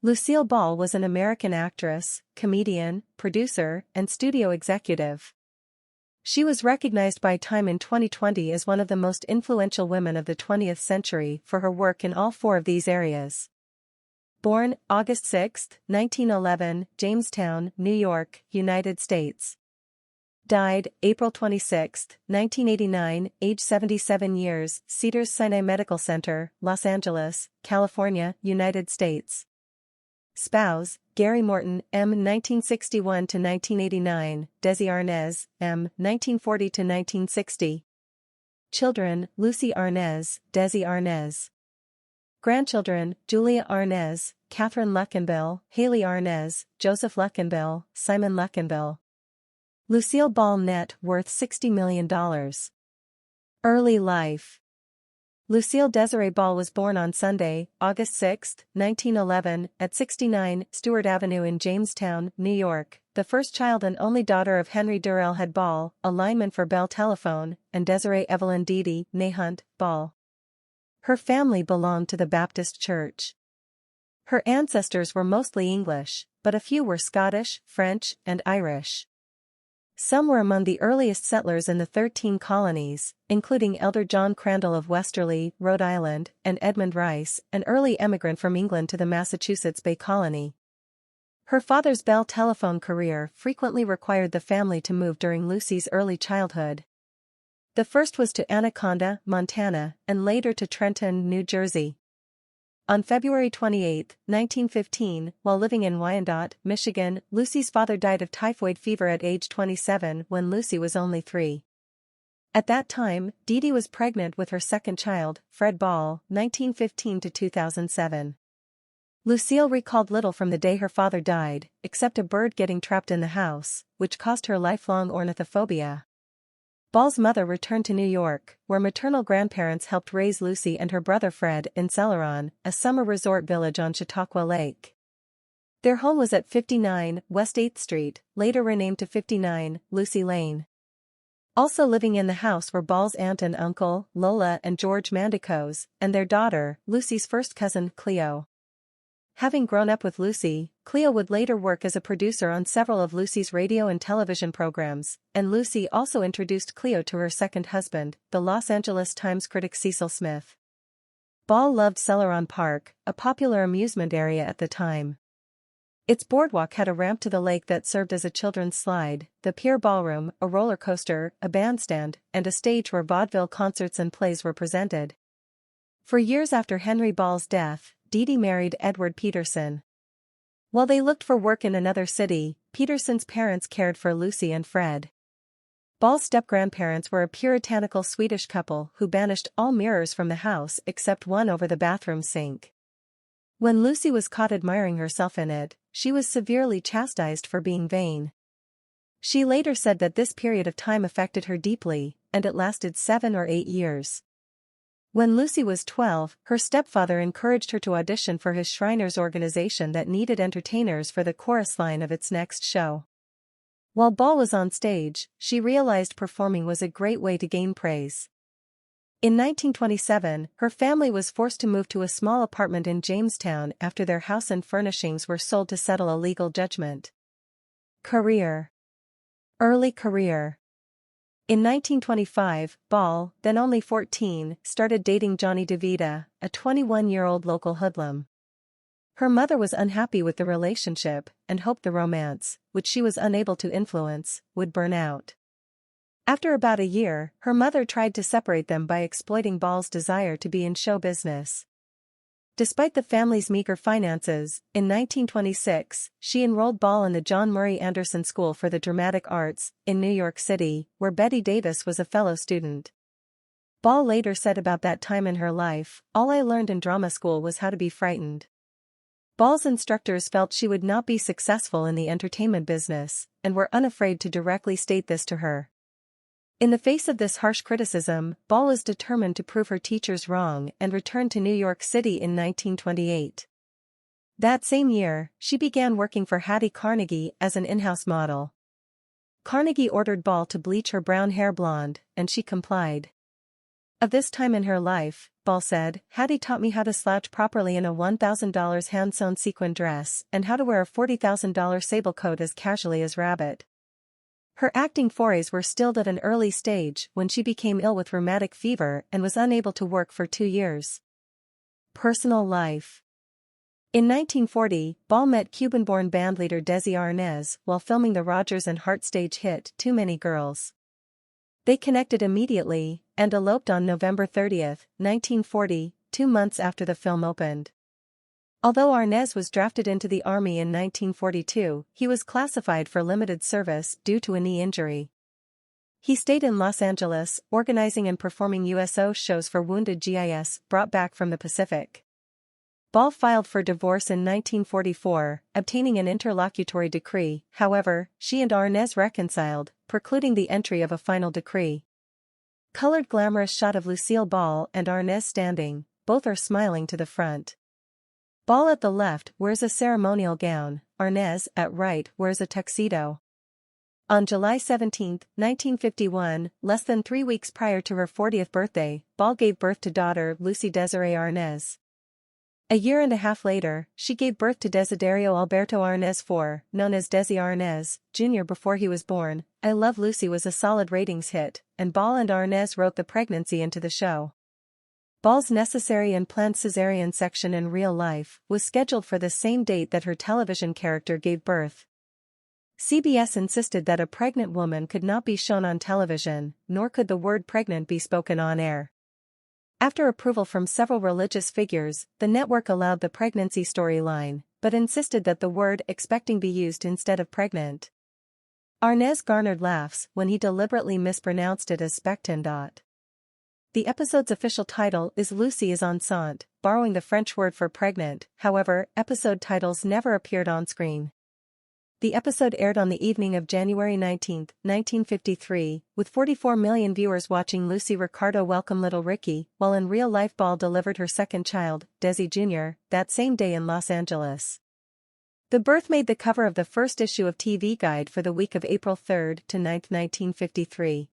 Lucille Ball was an American actress, comedian, producer, and studio executive. She was recognized by Time in 2020 as one of the most influential women of the 20th century for her work in all four of these areas. Born August 6, 1911, Jamestown, New York, United States. Died April 26, 1989, age 77 years, Cedars-Sinai Medical Center, Los Angeles, California, United States. Spouse, Gary Morton, M. 1961–1989, Desi Arnaz, M. 1940–1960. Children, Lucy Arnaz, Desi Arnaz. Grandchildren, Julia Arnaz, Catherine Luckenbill, Haley Arnaz, Joseph Luckenbill, Simon Luckenbill. Lucille Ball net worth $60 million. Early life. Lucille Desiree Ball was born on Sunday, August 6, 1911, at 69 Stewart Avenue in Jamestown, New York, the first child and only daughter of Henry Durrell Head Ball, a lineman for Bell Telephone, and Desiree Evelyn Dede Hunt Ball. Her family belonged to the Baptist Church. Her ancestors were mostly English, but a few were Scottish, French, and Irish. Some were among the earliest settlers in the 13 colonies, including Elder John Crandall of Westerly, Rhode Island, and Edmund Rice, an early emigrant from England to the Massachusetts Bay Colony. Her father's Bell Telephone career frequently required the family to move during Lucy's early childhood. The first was to Anaconda, Montana, and later to Trenton, New Jersey. On February 28, 1915, while living in Wyandotte, Michigan, Lucy's father died of typhoid fever at age 27 when Lucy was only 3. At that time, Dede was pregnant with her second child, Fred Ball, 1915–2007. Lucille recalled little from the day her father died, except a bird getting trapped in the house, which caused her lifelong ornithophobia. Ball's mother returned to New York, where maternal grandparents helped raise Lucy and her brother Fred in Celeron, a summer resort village on Chautauqua Lake. Their home was at 59 West 8th Street, later renamed to 59 Lucy Lane. Also living in the house were Ball's aunt and uncle, Lola and George Mandicos, and their daughter, Lucy's first cousin, Cleo. Having grown up with Lucy, Cleo would later work as a producer on several of Lucy's radio and television programs, and Lucy also introduced Cleo to her second husband, the Los Angeles Times critic Cecil Smith. Ball loved Celeron Park, a popular amusement area at the time. Its boardwalk had a ramp to the lake that served as a children's slide, the Pier Ballroom, a roller coaster, a bandstand, and a stage where vaudeville concerts and plays were presented. For years after Henry Ball's death, Dede married Edward Peterson. While they looked for work in another city, Peterson's parents cared for Lucy and Fred. Ball's step-grandparents were a puritanical Swedish couple who banished all mirrors from the house except one over the bathroom sink. When Lucy was caught admiring herself in it, she was severely chastised for being vain. She later said that this period of time affected her deeply, and it lasted 7 or 8 years. When Lucy was 12, her stepfather encouraged her to audition for his Shriners organization that needed entertainers for the chorus line of its next show. While Ball was on stage, she realized performing was a great way to gain praise. In 1927, her family was forced to move to a small apartment in Jamestown after their house and furnishings were sold to settle a legal judgment. Career. Early career. In 1925, Ball, then only 14, started dating Johnny DeVita, a 21-year-old local hoodlum. Her mother was unhappy with the relationship and hoped the romance, which she was unable to influence, would burn out. After about a year, her mother tried to separate them by exploiting Ball's desire to be in show business. Despite the family's meager finances, in 1926, she enrolled Ball in the John Murray Anderson School for the Dramatic Arts, in New York City, where Betty Davis was a fellow student. Ball later said about that time in her life, "All I learned in drama school was how to be frightened." Ball's instructors felt she would not be successful in the entertainment business, and were unafraid to directly state this to her. In the face of this harsh criticism, Ball was determined to prove her teachers wrong and returned to New York City in 1928. That same year, she began working for Hattie Carnegie as an in-house model. Carnegie ordered Ball to bleach her brown hair blonde, and she complied. Of this time in her life, Ball said, Hattie taught me how to slouch properly in a $1,000 hand-sewn sequin dress and how to wear a $40,000 sable coat as casually as Rabbit. Her acting forays were stilled at an early stage when she became ill with rheumatic fever and was unable to work for 2 years. Personal life. In 1940, Ball met Cuban-born bandleader Desi Arnaz while filming the Rodgers and Hart stage hit Too Many Girls. They connected immediately and eloped on November 30, 1940, 2 months after the film opened. Although Arnaz was drafted into the Army in 1942, he was classified for limited service due to a knee injury. He stayed in Los Angeles, organizing and performing USO shows for wounded GIs brought back from the Pacific. Ball filed for divorce in 1944, obtaining an interlocutory decree. However, she and Arnaz reconciled, precluding the entry of a final decree. Colored glamorous shot of Lucille Ball and Arnaz standing, both are smiling to the front. Ball at the left wears a ceremonial gown, Arnaz, at right, wears a tuxedo. On July 17, 1951, less than 3 weeks prior to her 40th birthday, Ball gave birth to daughter Lucy Desiree Arnaz. A year and a half later, she gave birth to Desiderio Alberto Arnaz IV, known as Desi Arnaz, Jr. Before he was born, I Love Lucy was a solid ratings hit, and Ball and Arnaz wrote the pregnancy into the show. Ball's necessary and planned cesarean section in real life was scheduled for the same date that her television character gave birth. CBS insisted that a pregnant woman could not be shown on television, nor could the word pregnant be spoken on air. After approval from several religious figures, the network allowed the pregnancy storyline, but insisted that the word expecting be used instead of pregnant. Arnaz garnered laughs when he deliberately mispronounced it as spectin. The episode's official title is Lucy is enceinte, borrowing the French word for pregnant. However, episode titles never appeared on screen. The episode aired on the evening of January 19, 1953, with 44 million viewers watching Lucy Ricardo welcome little Ricky, while in real life Ball delivered her second child, Desi Jr., that same day in Los Angeles. The birth made the cover of the first issue of TV Guide for the week of April 3 to 9, 1953.